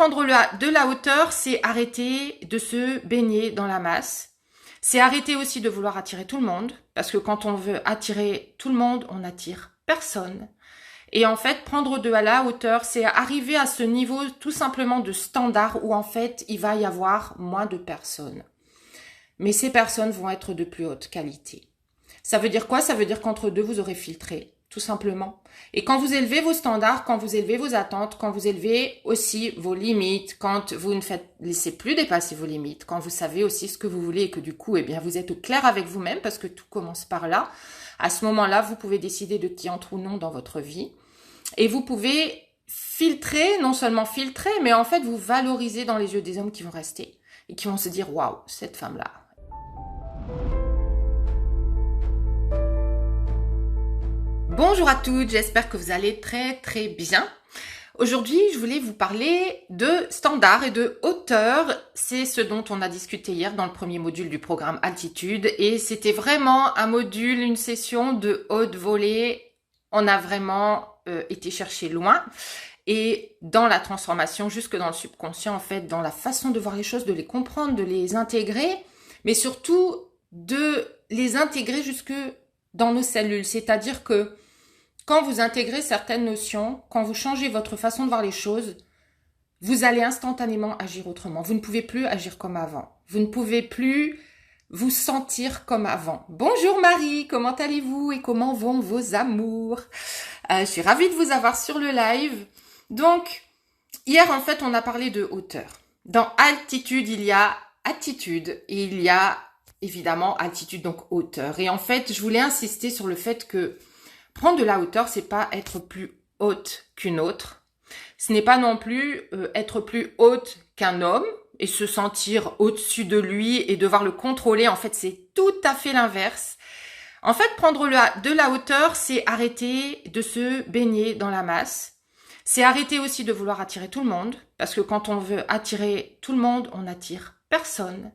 prendre de la hauteur, c'est arrêter de se baigner dans la masse. C'est arrêter aussi de vouloir attirer tout le monde, parce que quand on veut attirer tout le monde, on n'attire personne. Et en fait, prendre de la hauteur, c'est arriver à ce niveau tout simplement de standard où en fait, il va y avoir moins de personnes. Mais ces personnes vont être de plus haute qualité. Ça veut dire quoi? Ça veut dire qu'entre deux, vous aurez filtré, tout simplement. Et quand vous élevez vos standards, quand vous élevez vos attentes, quand vous élevez aussi vos limites, quand vous ne laissez plus dépasser vos limites, quand vous savez aussi ce que vous voulez et que du coup, eh bien, vous êtes au clair avec vous-même parce que tout commence par là. À ce moment-là, vous pouvez décider de qui entre ou non dans votre vie. Et vous pouvez filtrer, non seulement filtrer, mais en fait, vous valoriser dans les yeux des hommes qui vont rester et qui vont se dire « Waouh, cette femme-là ». Bonjour à toutes, j'espère que vous allez très très bien. Aujourd'hui, je voulais vous parler de standards et de hauteur. C'est ce dont on a discuté hier dans le premier module du programme Altitude et c'était vraiment un module, une session de haute volée. On a vraiment été chercher loin et dans la transformation, jusque dans le subconscient en fait, dans la façon de voir les choses, de les comprendre, de les intégrer, mais surtout de les intégrer jusque dans nos cellules. C'est-à-dire que quand vous intégrez certaines notions, quand vous changez votre façon de voir les choses, vous allez instantanément agir autrement. Vous ne pouvez plus agir comme avant. Vous ne pouvez plus vous sentir comme avant. Bonjour Marie, comment allez-vous et comment vont vos amours? Je suis ravie de vous avoir sur le live. Donc, hier en fait, on a parlé de hauteur. Dans altitude, il y a attitude et il y a évidemment altitude, donc hauteur. Et en fait, je voulais insister sur le fait que prendre de la hauteur, c'est pas être plus haute qu'une autre. Ce n'est pas non plus être plus haute qu'un homme et se sentir au-dessus de lui et devoir le contrôler. En fait, c'est tout à fait l'inverse. En fait, prendre de la hauteur, c'est arrêter de se baigner dans la masse. C'est arrêter aussi de vouloir attirer tout le monde. Parce que quand on veut attirer tout le monde, on n'attire personne.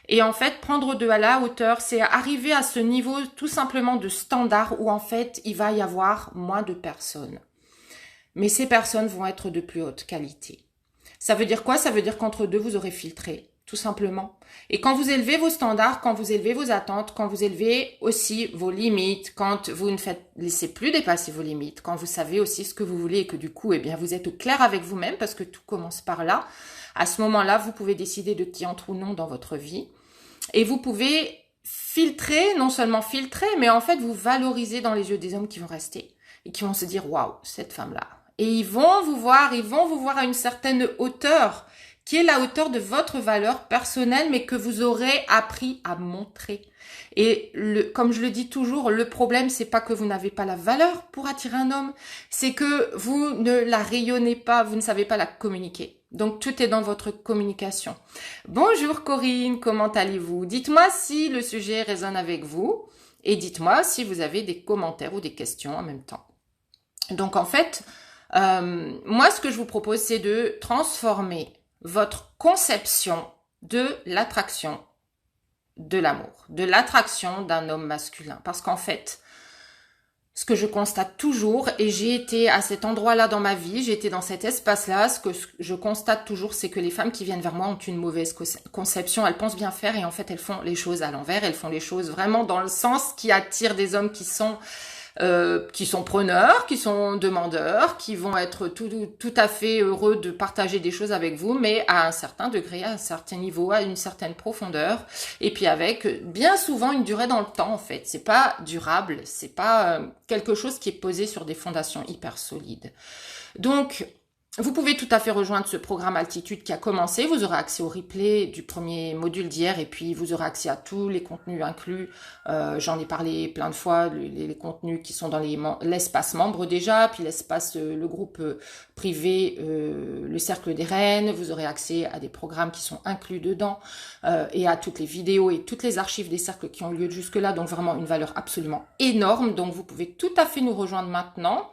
Et en fait, prendre de la hauteur, c'est arriver à ce niveau tout simplement de standard où en fait, il va y avoir moins de personnes. Mais ces personnes vont être de plus haute qualité. Ça veut dire quoi? Ça veut dire qu'entre deux, vous aurez filtré, tout simplement. Et quand vous élevez vos standards, quand vous élevez vos attentes, quand vous élevez aussi vos limites, quand vous ne laissez plus dépasser vos limites, quand vous savez aussi ce que vous voulez et que du coup, eh bien, vous êtes au clair avec vous-même parce que tout commence par là. À ce moment-là, vous pouvez décider de qui entre ou non dans votre vie. Et vous pouvez filtrer, non seulement filtrer, mais en fait, vous valoriser dans les yeux des hommes qui vont rester et qui vont se dire « Waouh, cette femme-là ». Et ils vont vous voir à une certaine hauteur, qui est la hauteur de votre valeur personnelle, mais que vous aurez appris à montrer. Et comme je le dis toujours, le problème, c'est pas que vous n'avez pas la valeur pour attirer un homme, c'est que vous ne la rayonnez pas, vous ne savez pas la communiquer. Donc, tout est dans votre communication. Bonjour Corinne, comment allez-vous? Dites-moi si le sujet résonne avec vous et dites-moi si vous avez des commentaires ou des questions en même temps. Donc, en fait, moi, ce que je vous propose, c'est de transformer votre conception de l'attraction de l'amour, de l'attraction d'un homme masculin. Parce qu'en fait, ce que je constate toujours, et j'ai été à cet endroit-là dans ma vie, j'ai été dans cet espace-là, ce que je constate toujours, c'est que les femmes qui viennent vers moi ont une mauvaise conception, elles pensent bien faire et en fait elles font les choses à l'envers, elles font les choses vraiment dans le sens qui attire des hommes qui sont preneurs, qui sont demandeurs, qui vont être tout à fait heureux de partager des choses avec vous, mais à un certain degré, à un certain niveau, à une certaine profondeur, et puis avec bien souvent une durée dans le temps en fait. C'est pas durable, c'est pas quelque chose qui est posé sur des fondations hyper solides. Donc, vous pouvez tout à fait rejoindre ce programme Altitude qui a commencé. Vous aurez accès au replay du premier module d'hier et puis vous aurez accès à tous les contenus inclus. J'en ai parlé plein de fois, les contenus qui sont dans l'espace membre déjà, puis l'espace, le groupe privé, le cercle des reines. Vous aurez accès à des programmes qui sont inclus dedans et à toutes les vidéos et toutes les archives des cercles qui ont eu lieu jusque-là. Donc vraiment une valeur absolument énorme. Donc vous pouvez tout à fait nous rejoindre maintenant.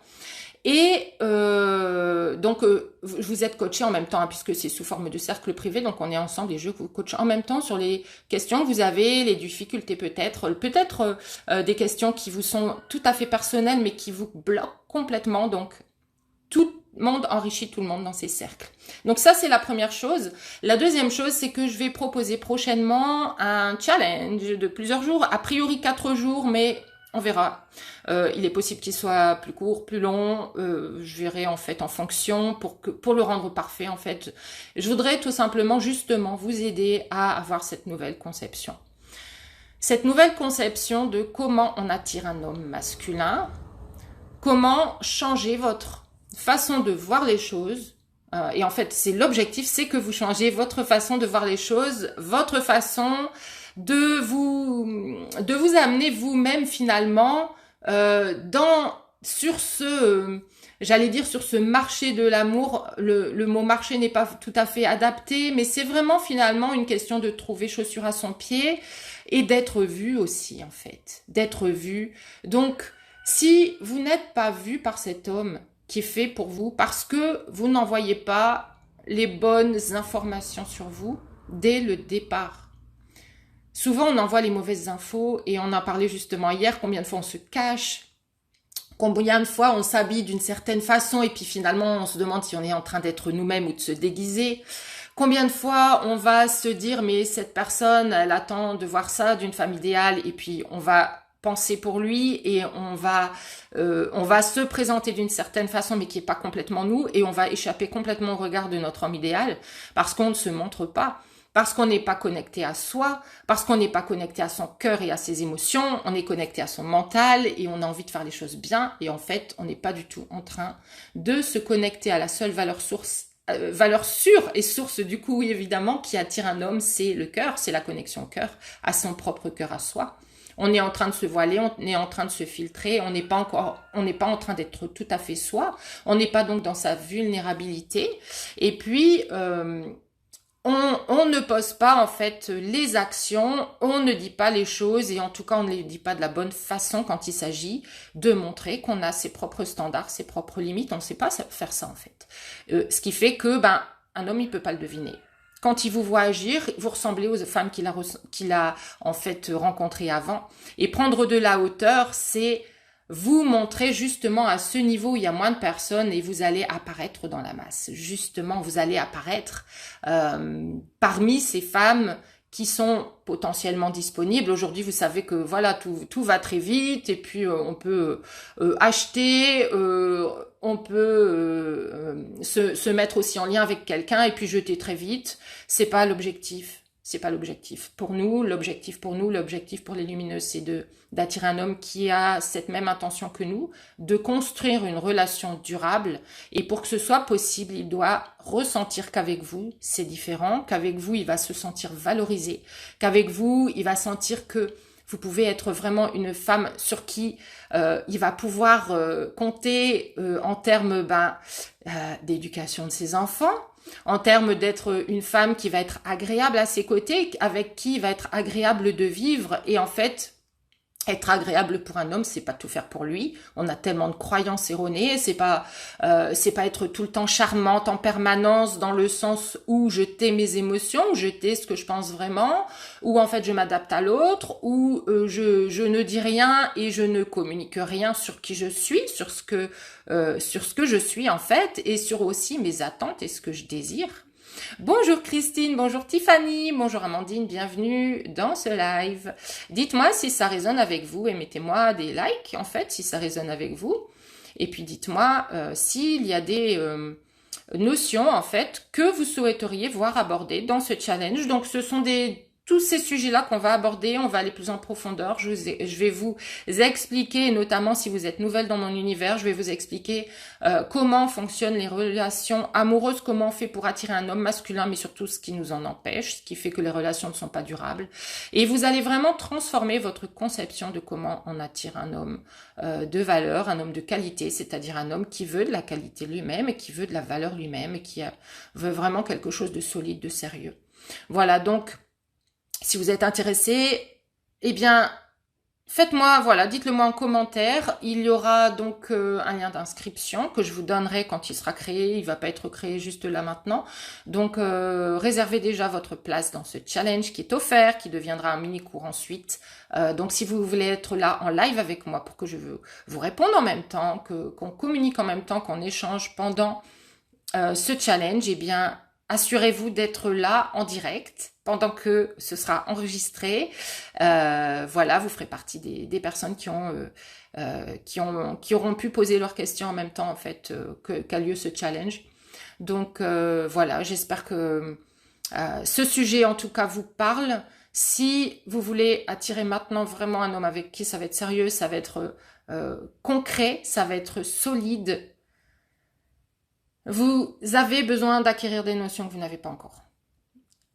Et donc, vous êtes coaché en même temps, hein, puisque c'est sous forme de cercle privé, donc on est ensemble et je vous coach en même temps sur les questions que vous avez, les difficultés peut-être des questions qui vous sont tout à fait personnelles, mais qui vous bloquent complètement. Donc, monde enrichit tout le monde dans ses cercles. Donc ça, c'est la première chose. La deuxième chose, c'est que je vais proposer prochainement un challenge de plusieurs jours, a priori 4 jours, mais on verra. Il est possible qu'il soit plus court, plus long. Je verrai en fait en fonction pour le rendre parfait. En fait, je voudrais tout simplement justement vous aider à avoir cette nouvelle conception. Cette nouvelle conception de comment on attire un homme masculin, comment changer votre façon de voir les choses. Et en fait, c'est l'objectif, c'est que vous changez votre façon de voir les choses, votre façon de vous amener vous-même finalement sur ce marché de l'amour. Le mot marché n'est pas tout à fait adapté, mais c'est vraiment finalement une question de trouver chaussure à son pied et d'être vu aussi en fait, d'être vu. Donc si vous n'êtes pas vu par cet homme qui est fait pour vous parce que vous n'envoyez pas les bonnes informations sur vous dès le départ. Souvent, on envoie les mauvaises infos et on en parlait justement hier, combien de fois on se cache, combien de fois on s'habille d'une certaine façon et puis finalement on se demande si on est en train d'être nous-mêmes ou de se déguiser. Combien de fois on va se dire mais cette personne, elle attend de voir ça d'une femme idéale et puis on va penser pour lui et on va se présenter d'une certaine façon mais qui est pas complètement nous et on va échapper complètement au regard de notre homme idéal parce qu'on ne se montre pas. Parce qu'on n'est pas connecté à soi, parce qu'on n'est pas connecté à son cœur et à ses émotions, on est connecté à son mental et on a envie de faire les choses bien et en fait, on n'est pas du tout en train de se connecter à la seule valeur sûre et source du coup, oui, évidemment, qui attire un homme, c'est le cœur, c'est la connexion au cœur, à son propre cœur à soi. On est en train de se voiler, on est en train de se filtrer, on n'est pas en train d'être tout à fait soi, on n'est pas donc dans sa vulnérabilité et puis on ne pose pas en fait les actions, on ne dit pas les choses et en tout cas on ne les dit pas de la bonne façon quand il s'agit de montrer qu'on a ses propres standards, ses propres limites. On ne sait pas faire ça en fait. Ce qui fait que un homme il peut pas le deviner. Quand il vous voit agir, vous ressemblez aux femmes qu'il a en fait rencontrées avant. Et prendre de la hauteur, c'est vous montrer justement à ce niveau où il y a moins de personnes et vous allez apparaître dans la masse. Justement, vous allez apparaître parmi ces femmes qui sont potentiellement disponibles. Aujourd'hui, vous savez que voilà, tout va très vite et puis on peut acheter, on peut se mettre aussi en lien avec quelqu'un et puis jeter très vite. C'est pas l'objectif. C'est pas l'objectif. L'objectif pour les lumineuses, c'est d'attirer un homme qui a cette même intention que nous, de construire une relation durable. Et pour que ce soit possible, il doit ressentir qu'avec vous, c'est différent, qu'avec vous, il va se sentir valorisé, qu'avec vous, il va sentir que vous pouvez être vraiment une femme sur qui il va pouvoir compter en termes d'éducation de ses enfants, en termes d'être une femme qui va être agréable à ses côtés, avec qui il va être agréable de vivre. Et en fait, être agréable pour un homme, c'est pas tout faire pour lui. On a tellement de croyances erronées. C'est pas être tout le temps charmante en permanence dans le sens où je tais mes émotions, où je tais ce que je pense vraiment, où en fait je m'adapte à l'autre, où je ne dis rien et je ne communique rien sur qui je suis, sur ce que je suis en fait, et sur aussi mes attentes et ce que je désire. Bonjour Christine, bonjour Tiffany, bonjour Amandine, bienvenue dans ce live. Dites-moi si ça résonne avec vous et mettez-moi des likes en fait si ça résonne avec vous. Et puis dites-moi s'il y a des notions en fait que vous souhaiteriez voir abordées dans ce challenge. Donc ce sont tous ces sujets-là qu'on va aborder, on va aller plus en profondeur. Je vais vous expliquer, notamment si vous êtes nouvelle dans mon univers, je vais vous expliquer comment fonctionnent les relations amoureuses, comment on fait pour attirer un homme masculin, mais surtout ce qui nous en empêche, ce qui fait que les relations ne sont pas durables. Et vous allez vraiment transformer votre conception de comment on attire un homme de valeur, un homme de qualité, c'est-à-dire un homme qui veut de la qualité lui-même et qui veut de la valeur lui-même et qui veut vraiment quelque chose de solide, de sérieux. Voilà, donc si vous êtes intéressé, eh bien, Faites-moi, voilà, dites-le moi en commentaire. Il y aura donc un lien d'inscription que je vous donnerai quand il sera créé. Il va pas être créé juste là maintenant. Donc, réservez déjà votre place dans ce challenge qui est offert, qui deviendra un mini-cours ensuite. Donc, si vous voulez être là en live avec moi pour que je vous réponde en même temps, qu'on communique en même temps, qu'on échange pendant ce challenge, eh bien, assurez-vous d'être là en direct pendant que ce sera enregistré. Voilà, vous ferez partie des personnes qui auront pu poser leurs questions en même temps en fait qu'a lieu ce challenge. Donc voilà, j'espère que ce sujet en tout cas vous parle. Si vous voulez attirer maintenant vraiment un homme avec qui ça va être sérieux, ça va être concret, ça va être solide. Vous avez besoin d'acquérir des notions que vous n'avez pas encore.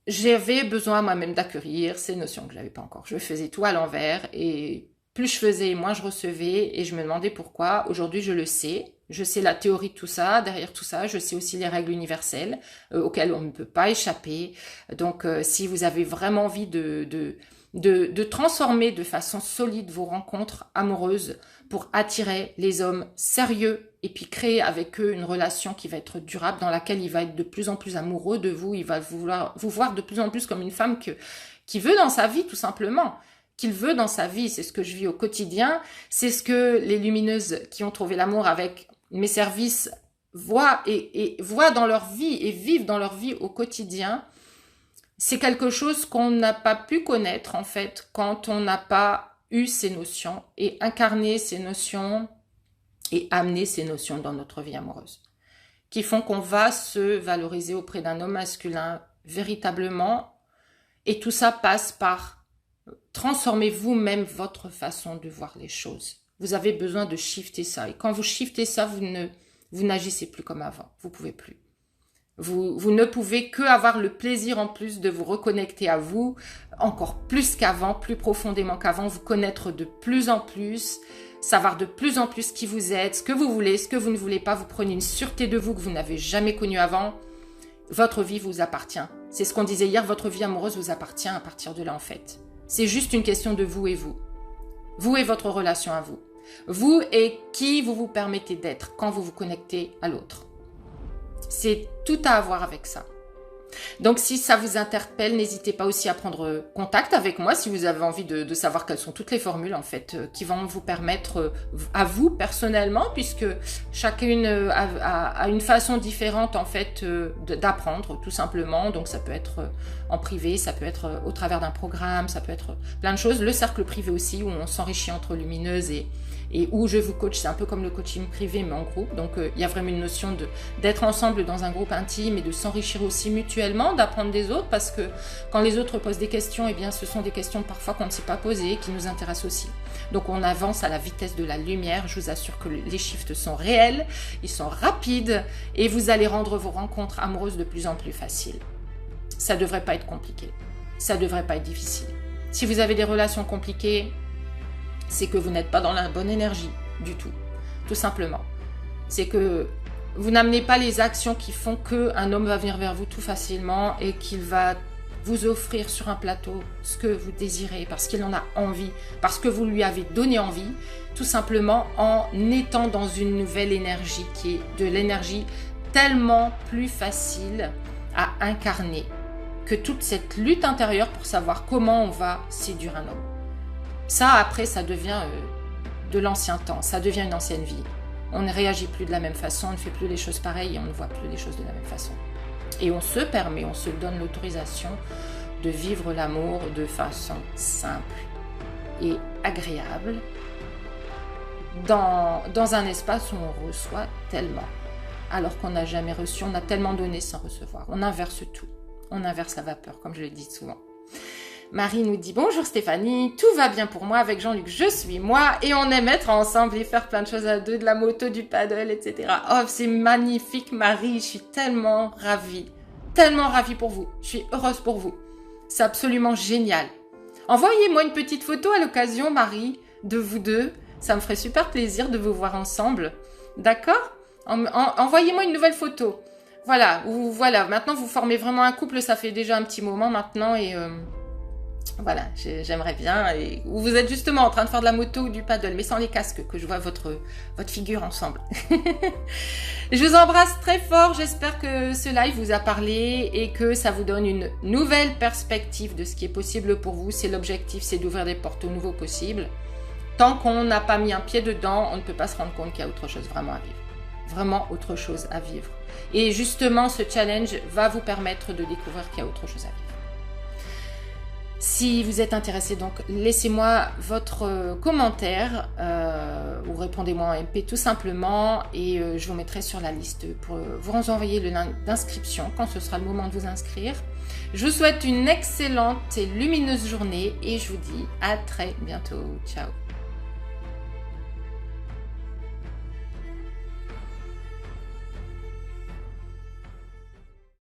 J'avais besoin moi-même d'acquérir ces notions que je n'avais pas encore. Je faisais tout à l'envers et plus je faisais, moins je recevais et je me demandais pourquoi. Aujourd'hui, je le sais. Je sais la théorie de tout ça, derrière tout ça. Je sais aussi les règles universelles auxquelles on ne peut pas échapper. Donc, si vous avez vraiment envie de transformer de façon solide vos rencontres amoureuses pour attirer les hommes sérieux et puis créer avec eux une relation qui va être durable, dans laquelle il va être de plus en plus amoureux de vous, il va vous voir de plus en plus comme une femme qui veut dans sa vie tout simplement, qu'il veut dans sa vie. C'est ce que je vis au quotidien, c'est ce que les lumineuses qui ont trouvé l'amour avec mes services voient et voient dans leur vie et vivent dans leur vie au quotidien. C'est quelque chose qu'on n'a pas pu connaître en fait quand on n'a pas eu ces notions et incarné ces notions et amener ces notions dans notre vie amoureuse, qui font qu'on va se valoriser auprès d'un homme masculin véritablement. Et tout ça passe par transformer vous-même votre façon de voir les choses. Vous avez besoin de shifter ça. Et quand vous shiftez ça, vous n'agissez plus comme avant. Vous pouvez plus. Vous ne pouvez que avoir le plaisir en plus de vous reconnecter à vous, encore plus qu'avant, plus profondément qu'avant, vous connaître de plus en plus, savoir de plus en plus qui vous êtes, ce que vous voulez, ce que vous ne voulez pas. Vous prenez une sûreté de vous que vous n'avez jamais connue avant. Votre vie vous appartient. C'est ce qu'on disait hier, votre vie amoureuse vous appartient à partir de là en fait. C'est juste une question de vous et vous. Vous et votre relation à vous. Vous et qui vous vous permettez d'être quand vous vous connectez à l'autre. C'est tout à voir avec ça. Donc, si ça vous interpelle, n'hésitez pas aussi à prendre contact avec moi si vous avez envie de savoir quelles sont toutes les formules en fait qui vont vous permettre à vous personnellement, puisque chacune a une façon différente en fait d'apprendre tout simplement. Donc, ça peut être en privé, ça peut être au travers d'un programme, ça peut être plein de choses. Le cercle privé aussi où on s'enrichit entre lumineuses et où je vous coach, c'est un peu comme le coaching privé mais en groupe. Donc il y a vraiment une notion d'être ensemble dans un groupe intime et de s'enrichir aussi mutuellement, d'apprendre des autres, parce que quand les autres posent des questions, eh bien ce sont des questions parfois qu'on ne s'est pas posées, qui nous intéressent aussi. Donc on avance à la vitesse de la lumière. Je vous assure que les shifts sont réels, ils sont rapides et vous allez rendre vos rencontres amoureuses de plus en plus faciles. Ça ne devrait pas être compliqué, ça ne devrait pas être difficile. Si vous avez des relations compliquées, c'est que vous n'êtes pas dans la bonne énergie du tout simplement. C'est que vous n'amenez pas les actions qui font qu'un homme va venir vers vous tout facilement et qu'il va vous offrir sur un plateau ce que vous désirez, parce qu'il en a envie, parce que vous lui avez donné envie, tout simplement en étant dans une nouvelle énergie qui est de l'énergie tellement plus facile à incarner que toute cette lutte intérieure pour savoir comment on va séduire un homme. Ça, après, ça devient de l'ancien temps, ça devient une ancienne vie. On ne réagit plus de la même façon, on ne fait plus les choses pareilles et on ne voit plus les choses de la même façon. Et on se permet, on se donne l'autorisation de vivre l'amour de façon simple et agréable dans un espace où on reçoit tellement, alors qu'on n'a jamais reçu, on a tellement donné sans recevoir. On inverse tout, on inverse la vapeur, comme je le dis souvent. Marie nous dit « Bonjour Stéphanie, tout va bien pour moi avec Jean-Luc, je suis moi et on aime être ensemble et faire plein de choses à deux, de la moto, du paddle, etc. » Oh, c'est magnifique Marie, je suis tellement ravie pour vous, je suis heureuse pour vous. C'est absolument génial. Envoyez-moi une petite photo à l'occasion Marie, de vous deux, ça me ferait super plaisir de vous voir ensemble, d'accord ? Envoyez-moi une nouvelle photo. Voilà, maintenant vous formez vraiment un couple, ça fait déjà un petit moment maintenant Voilà, j'aimerais bien. Ou vous êtes justement en train de faire de la moto ou du paddle, mais sans les casques, que je vois votre figure ensemble. Je vous embrasse très fort. J'espère que ce live vous a parlé et que ça vous donne une nouvelle perspective de ce qui est possible pour vous. C'est l'objectif, c'est d'ouvrir des portes au nouveau possible. Tant qu'on n'a pas mis un pied dedans, on ne peut pas se rendre compte qu'il y a autre chose vraiment à vivre. Vraiment autre chose à vivre. Et justement, ce challenge va vous permettre de découvrir qu'il y a autre chose à vivre. Si vous êtes intéressé, donc laissez-moi votre commentaire ou répondez-moi en MP tout simplement et je vous mettrai sur la liste pour vous envoyer le lien d'inscription quand ce sera le moment de vous inscrire. Je vous souhaite une excellente et lumineuse journée et je vous dis à très bientôt. Ciao.